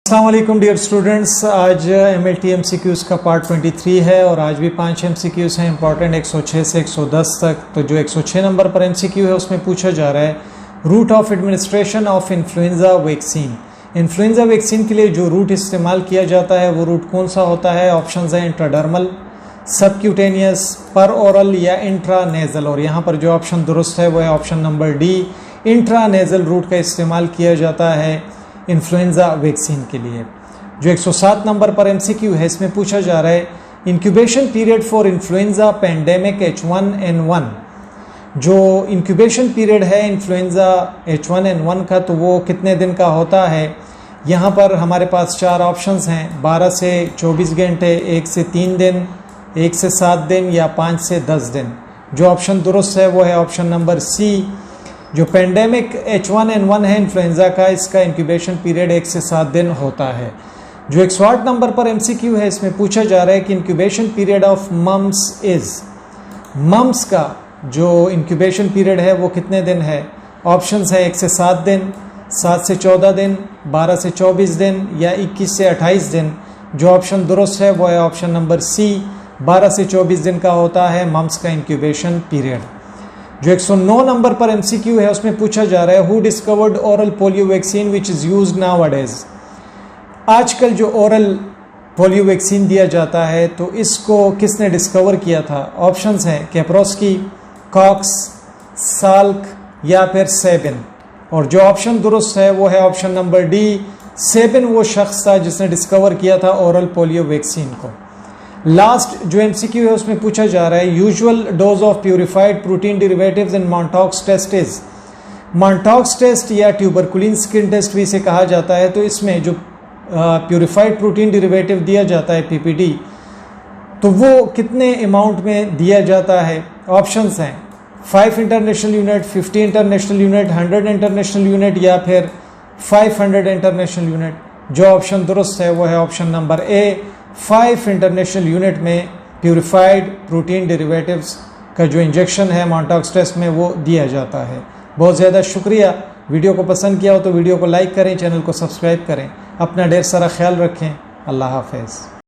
अस्सलाम वालेकुम dear students. आज MLT MCQs का पार्ट 23 है और आज भी 5 MCQs हैं इंपॉर्टेंट 106 से 110 तक। तो जो 106 नंबर पर MCQ है उसमें पूछा जा रहा है route of administration of influenza vaccine. Influenza vaccine के लिए जो रूट इस्तेमाल किया जाता है वो रूट कौन सा होता है। ऑप्शंस हैं इंट्राडर्मल, सबक्यूटेनियस, पर ओरल या इंट्रानेजल। और यहाँ पर जो ऑप्शन दुरुस्त है वो है option number D, intranasal root का इस्तेमाल किया जाता है इन्फ्लुएंजा वैक्सीन के लिए। जो 107 नंबर पर MCQ है इसमें पूछा जा रहा है incubation period for influenza pandemic H1N1। जो इंक्यूबेशन पीरियड है इन्फ्लुएंजा H1N1 का तो वो कितने दिन का होता है। यहाँ पर हमारे पास 4 ऑप्शंस हैं, 12 से 24 घंटे, 1 से 3 दिन, 1 से 7 दिन या 5 से 10 दिन। जो ऑप्शन दुरुस्त है वो है ऑप्शन नंबर सी। जो पेंडेमिक H1N1 है इन्फ्लुएंजा का, इसका इंक्यूबेशन पीरियड 1 से 7 दिन होता है। जो 108 नंबर पर MCQ है इसमें पूछा जा रहा है कि incubation period of mumps is. Mumps का जो इंक्यूबेशन पीरियड है वो कितने दिन है। ऑप्शंस है 1 से 7 दिन, 7 से 14 दिन, 12 से 24 दिन या 21 से 28 दिन। जो ऑप्शन दुरुस्त है वो है ऑप्शन नंबर सी, 12 से 24 दिन का होता है मम्स का इंक्यूबेशन पीरियड। जो 109 नंबर पर MCQ है उसमें पूछा जा रहा है who discovered oral polio vaccine which is used nowadays. आजकल जो ओरल पोलियो वैक्सीन दिया जाता है तो इसको किसने डिस्कवर किया था। ऑप्शंस हैं कैप्रोस्की, कॉक्स, साल्क या फिर सेबिन। और जो ऑप्शन दुरुस्त है वो है ऑप्शन नंबर डी, सेबिन वो शख्स था जिसने डिस्कवर किया था ओरल पोलियो वैक्सीन को। लास्ट जो MCQ है उसमें पूछा जा रहा है usual dose of purified protein derivatives in Mantoux test is. Mantoux test या ट्यूबरकुलिन स्किन टेस्ट भी इसे कहा जाता है। तो इसमें जो प्यूरिफाइड प्रोटीन डेरिवेटिव दिया जाता है PPD, तो वो कितने अमाउंट में दिया जाता है। ऑप्शंस हैं 5 international unit, 50 international unit, 100 international unit या फिर 500 इंटरनेशनल यूनिट। जो ऑप्शन दुरुस्त है वो है option number A, 5 international unit में प्यूरिफाइड प्रोटीन डेरिवेटिव्स का जो इंजेक्शन है मॉन्टॉक्स टेस्ट में वो दिया जाता है। बहुत ज़्यादा शुक्रिया। वीडियो को पसंद किया हो तो वीडियो को लाइक करें, चैनल को सब्सक्राइब करें। अपना ढेर सारा ख्याल रखें। अल्लाह हाफ़िज़।